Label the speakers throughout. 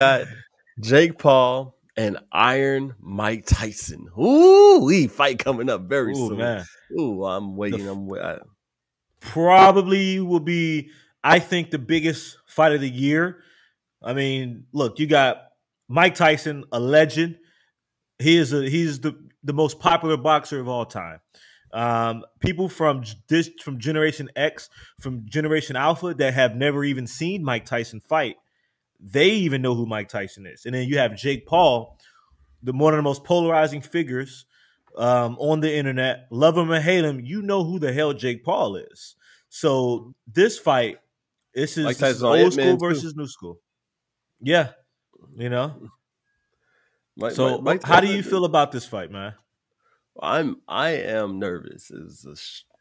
Speaker 1: got Jake Paul and Iron Mike Tyson. Ooh, we fight coming up very
Speaker 2: Oh
Speaker 1: soon.
Speaker 2: man,
Speaker 1: Ooh, I'm
Speaker 2: the
Speaker 1: waiting. I'm waiting.
Speaker 2: probably will be, I think, the biggest fight of the year. I mean, look, you got Mike Tyson, a legend. He's the most popular boxer of all time. People from Generation X, from Generation Alpha that have never even seen Mike Tyson fight, they even know who Mike Tyson is. And then you have Jake Paul, one of the most polarizing figures on the internet. Love him or hate him, you know who the hell Jake Paul is. So this fight, this
Speaker 1: Mike
Speaker 2: is this
Speaker 1: Tyson's
Speaker 2: is
Speaker 1: on
Speaker 2: old
Speaker 1: It
Speaker 2: school
Speaker 1: Man too.
Speaker 2: versus new school. Yeah, you know. So
Speaker 1: Mike
Speaker 2: how do you feel
Speaker 1: Tyson.
Speaker 2: about this fight, man?
Speaker 1: I am nervous.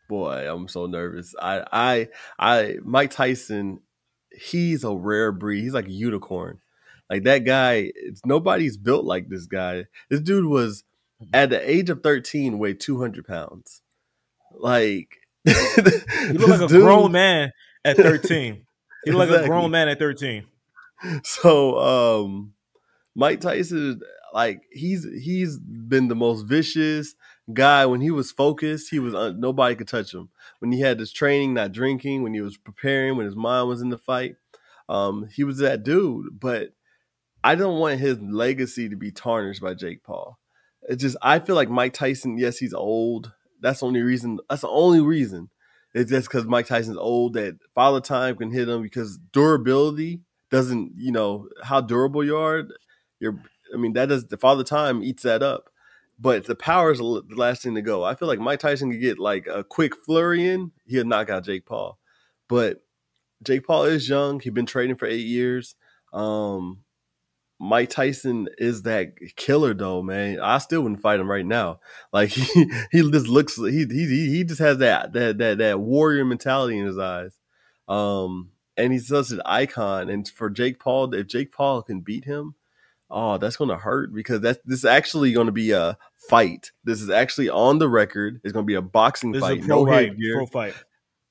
Speaker 1: Boy, I'm so nervous. Mike Tyson. He's a rare breed. He's like a unicorn. Like that guy. Nobody's built like this guy. This dude was at the age of 13 weighed 200 pounds. Like
Speaker 2: He looked like
Speaker 1: this
Speaker 2: a grown
Speaker 1: dude.
Speaker 2: man at 13. He looked like a grown
Speaker 1: Exactly.
Speaker 2: man at 13.
Speaker 1: So Mike Tyson, like he's been the most vicious guy. When he was focused, he was nobody could touch him. When he had his training, not drinking, when he was preparing, when his mind was in the fight, he was that dude. But I don't want his legacy to be tarnished by Jake Paul. It's just I feel like Mike Tyson. Yes, he's old. That's the only reason. That's the only reason. It's just because Mike Tyson's old that Father Time can hit him because durability doesn't. You know how durable you are. You're. I mean that does the Father Time eats that up. But the power is the last thing to go. I feel like Mike Tyson could get like a quick flurry in. He'll knock out Jake Paul. But Jake Paul is young. He's been training for 8 years. Um, Mike Tyson is that killer though, man. I still wouldn't fight him right now. Like he just looks he just has that warrior mentality in his eyes. And he's such an icon. And for Jake Paul, if Jake Paul can beat him, oh, that's gonna hurt because this is actually gonna be a fight. This is actually on the record. It's gonna be a boxing
Speaker 2: This is a
Speaker 1: fight, no
Speaker 2: pro
Speaker 1: headgear.
Speaker 2: fight.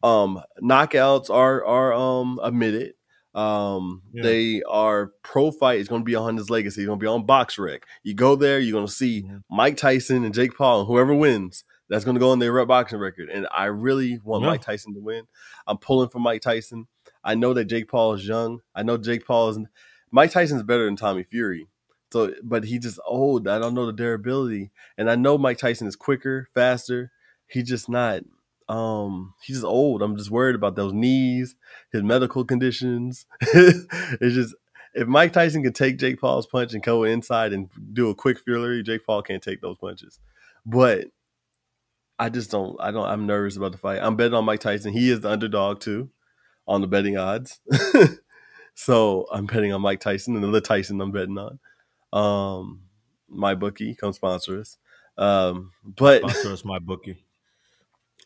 Speaker 1: Knockouts are admitted.
Speaker 2: Yeah.
Speaker 1: They are pro fight. It's going to be on his legacy. It's going to be on Box Rec. You go there, you're going to see
Speaker 2: Mhm.
Speaker 1: Mike Tyson and Jake Paul, and whoever wins, that's going to go on their boxing record. And I really want
Speaker 2: Yeah.
Speaker 1: Mike Tyson to win. I'm pulling for Mike Tyson. I know that Jake Paul is young. I know Jake Paul is. Mike Tyson's better than Tommy Fury. So, but he's just old. I don't know the durability, and I know Mike Tyson is quicker, faster. He's just not. He's just old. I'm just worried about those knees, his medical conditions. It's just if Mike Tyson can take Jake Paul's punch and go inside and do a quick fury, Jake Paul can't take those punches. But I just don't. I don't. I'm nervous about the fight. I'm betting on Mike Tyson. He is the underdog too on the betting odds. So I'm betting on Mike Tyson and the Tyson I'm betting on. My bookie come sponsor us. But
Speaker 2: Sponsor us, my bookie.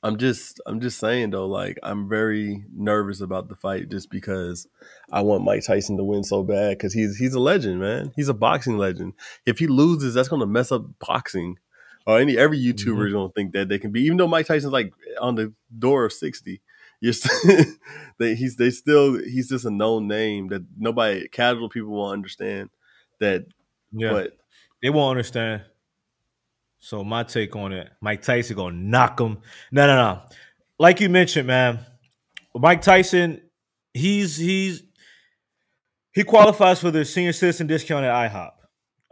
Speaker 1: I'm just saying though, like I'm very nervous about the fight just because I want Mike Tyson to win so bad because he's a legend, man. He's a boxing legend. If he loses, that's gonna mess up boxing. Or every YouTuber is
Speaker 2: Mhm.
Speaker 1: gonna think that they can be, even though Mike Tyson's like on the door of 60. You're still, he's just a known name that nobody casual people won't understand that.
Speaker 2: Yeah.
Speaker 1: But
Speaker 2: They won't understand. So my take on it, Mike Tyson gonna knock him. No. Like you mentioned, man, Mike Tyson, he's he qualifies for the senior citizen discount at IHOP.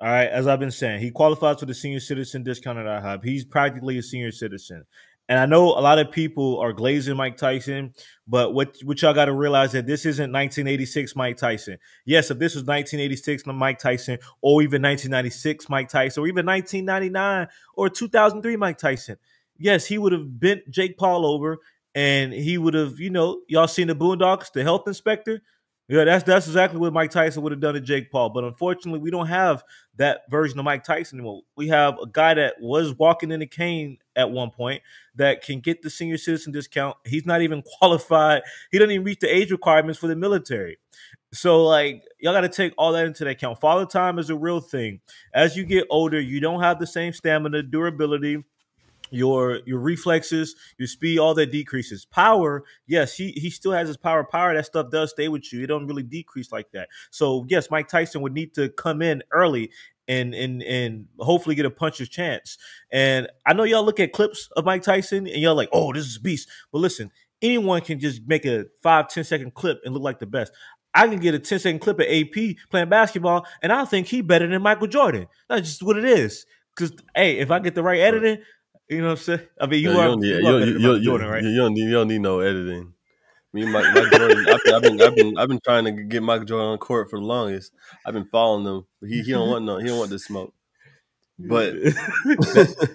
Speaker 2: All right, as I've been saying, he qualifies for the senior citizen discount at IHOP. He's practically a senior citizen. And I know a lot of people are glazing Mike Tyson, but what y'all got to realize that this isn't 1986 Mike Tyson. Yes, if this was 1986 Mike Tyson, or even 1996 Mike Tyson, or even 1999 or 2003 Mike Tyson, yes, he would have bent Jake Paul over, and he would have, y'all seen the Boondocks, the health inspector. Yeah, that's exactly what Mike Tyson would have done to Jake Paul. But unfortunately, we don't have that version of Mike Tyson anymore. We have a guy that was walking in a cane at one point that can get the senior citizen discount. He's not even qualified. He doesn't even reach the age requirements for the military. So, like, y'all got to take all that into account. Father time is a real thing. As you get older, you don't have the same stamina, durability, your reflexes, your speed, all that decreases. Power, yes, he still has his power. Power, that stuff does stay with you. It don't really decrease like that. So yes, Mike Tyson would need to come in early and hopefully get a puncher's chance. And I know y'all look at clips of Mike Tyson and y'all like, oh, this is a beast. But listen, anyone can just make a 5-10 second clip and look like the best. I can get a 10 second clip of AP playing basketball, and I think he better than Michael Jordan. That's just what it is. Because hey, if I get the right editing, you know what I'm saying? I mean,
Speaker 1: Yeah, you don't need
Speaker 2: Jordan, right?
Speaker 1: you don't need no editing. Me and Mike Jordan, I've been trying to get Michael Jordan on court for the longest. I've been following him, but he don't want this smoke. But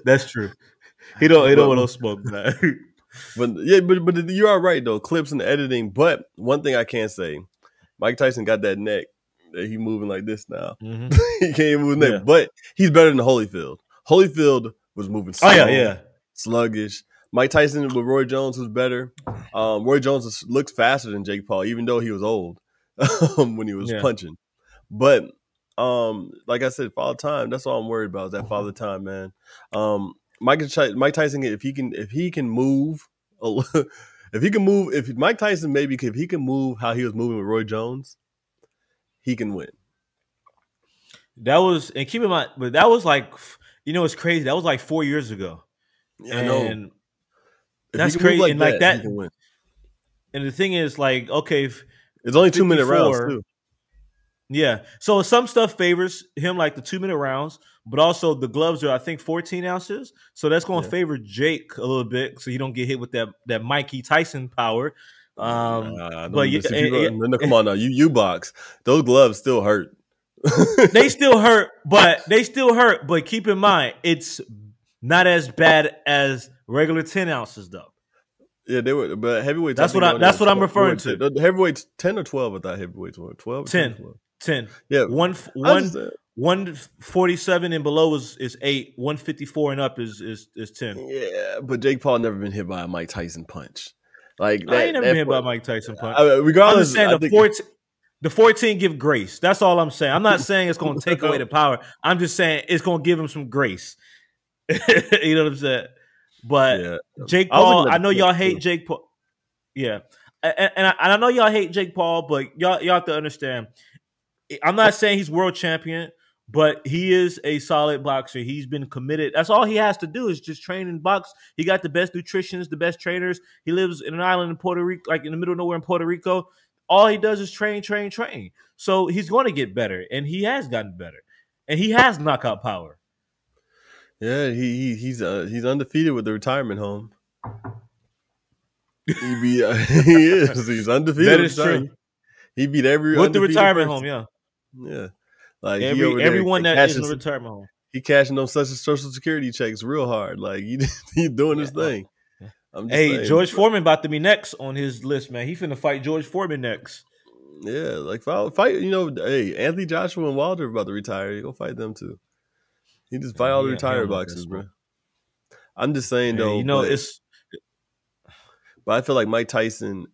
Speaker 2: That's true. He don't want no smoke, man.
Speaker 1: But yeah, but you are right though. Clips and editing. But one thing I can say, Mike Tyson got that neck that he moving like this now.
Speaker 2: Mm-hmm.
Speaker 1: He can't move the neck, but he's better than Holyfield. Holyfield was moving slow, sluggish. Mike Tyson with Roy Jones was better. Roy Jones looks faster than Jake Paul, even though he was old when he was punching. But like I said, father time. That's all I'm worried about. Is that father time, man. Mike Tyson, if he can move, if Mike Tyson if he can move how he was moving with Roy Jones, he can win.
Speaker 2: That was, and keep in mind, but that was like, it's crazy. That was like 4 years ago.
Speaker 1: Yeah, I know.
Speaker 2: That's crazy. And like that, and the thing is, like, okay,
Speaker 1: it's only 2-minute rounds too.
Speaker 2: Yeah, so some stuff favors him, like the 2-minute rounds, but also the gloves are, I think, 14 ounces, so that's going to favor Jake a little bit, so you don't get hit with that Mikey Tyson power. But
Speaker 1: come on now, you box, those gloves still hurt.
Speaker 2: They still hurt, but keep in mind, it's not as bad as regular 10 ounces though.
Speaker 1: Yeah, they were, but heavyweights.
Speaker 2: That's what I'm referring to.
Speaker 1: The heavyweights 10 or 12. I thought heavyweights were 12.
Speaker 2: 10.
Speaker 1: Yeah,
Speaker 2: 147 and below is 8. 154 and up is 10.
Speaker 1: Yeah, but Jake Paul never been hit by a Mike Tyson punch. Like that,
Speaker 2: I ain't never been hit by a Mike Tyson punch.
Speaker 1: Regardless,
Speaker 2: I'm just saying the 14 give grace. That's all I'm saying. I'm not saying it's going to take away the power. I'm just saying it's going to give him some grace. You know what I'm saying? But Jake Paul, I know y'all hate Jake Paul. Yeah. And I know y'all hate Jake Paul, but y'all have to understand. I'm not saying he's world champion, but he is a solid boxer. He's been committed. That's all he has to do is just train and box. He got the best nutritionists, the best trainers. He lives in an island in Puerto Rico, like in the middle of nowhere in Puerto Rico. All he does is train. So he's going to get better, and he has gotten better, and he has knockout power.
Speaker 1: Yeah, he's undefeated with the retirement home. He is. He's undefeated.
Speaker 2: That is true.
Speaker 1: He beat every
Speaker 2: with the retirement home.
Speaker 1: Yeah. Like
Speaker 2: everyone that is in the retirement home.
Speaker 1: He cashing on social security checks real hard. Like he doing his thing.
Speaker 2: Hey, George Foreman about to be next on his list, man. He finna fight George Foreman next.
Speaker 1: Yeah, like fight. Hey, Anthony Joshua and Wilder about to retire. You go fight them too. He just fight all the retired boxers, bro. I'm just saying though. But I feel like Mike Tyson.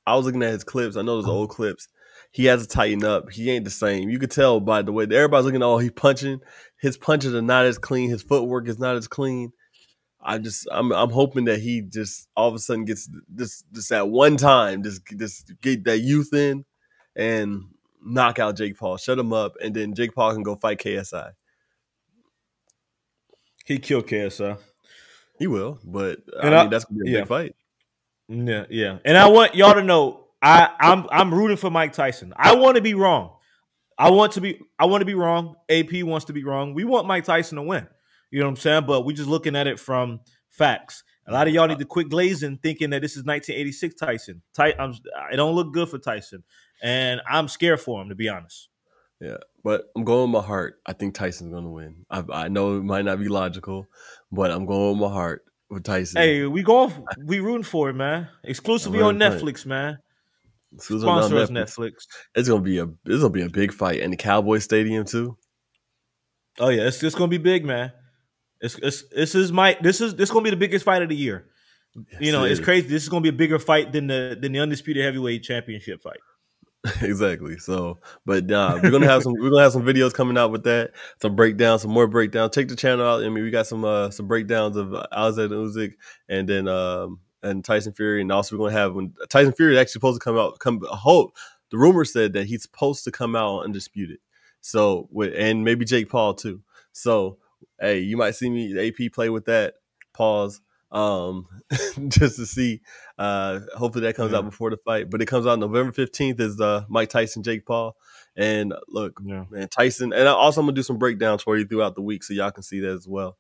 Speaker 1: I was looking at his clips. I know those old clips. He has to tighten up. He ain't the same. You could tell by the way everybody's looking at he punching. His punches are not as clean. His footwork is not as clean. I'm hoping that he just all of a sudden gets this at one time, just get that youth in and knock out Jake Paul, shut him up, and then Jake Paul can go fight KSI.
Speaker 2: He killed KSI.
Speaker 1: He will, but I mean that's gonna be a big fight.
Speaker 2: Yeah. And I want y'all to know I'm rooting for Mike Tyson. I want to be wrong. I want to be wrong. AP wants to be wrong. We want Mike Tyson to win. You know what I'm saying? But we're just looking at it from facts. A lot of y'all need to quit glazing, thinking that this is 1986 Tyson. It don't look good for Tyson, and I'm scared for him, to be honest.
Speaker 1: Yeah, but I'm going with my heart. I think Tyson's going to win. I know it might not be logical, but I'm going with my heart with Tyson.
Speaker 2: Hey, we rooting for it, man. Exclusively on Netflix, man. Sponsor us, Netflix.
Speaker 1: It's gonna be a big fight in the Cowboy Stadium too.
Speaker 2: Oh yeah, it's gonna be big, man. This is gonna be the biggest fight of the year. Yes, it's crazy. This is gonna be a bigger fight than the undisputed heavyweight championship fight.
Speaker 1: Exactly. So, but we're gonna have some videos coming out with that, some breakdowns, some more breakdowns. Check the channel out. I mean, we got some breakdowns of Alexander Usyk and then and Tyson Fury, and also we're gonna have when Tyson Fury is actually supposed to come out. The rumor said that he's supposed to come out undisputed. So and maybe Jake Paul too. So hey, you might see me AP play with that. Pause. Um, just to see. Hopefully that comes out
Speaker 2: Yeah,
Speaker 1: before the fight. But it comes out November 15th is Mike Tyson, Jake Paul. And look,
Speaker 2: yeah.
Speaker 1: man, Tyson. And also I'm gonna do some breakdowns for you throughout the week so y'all can see that as well.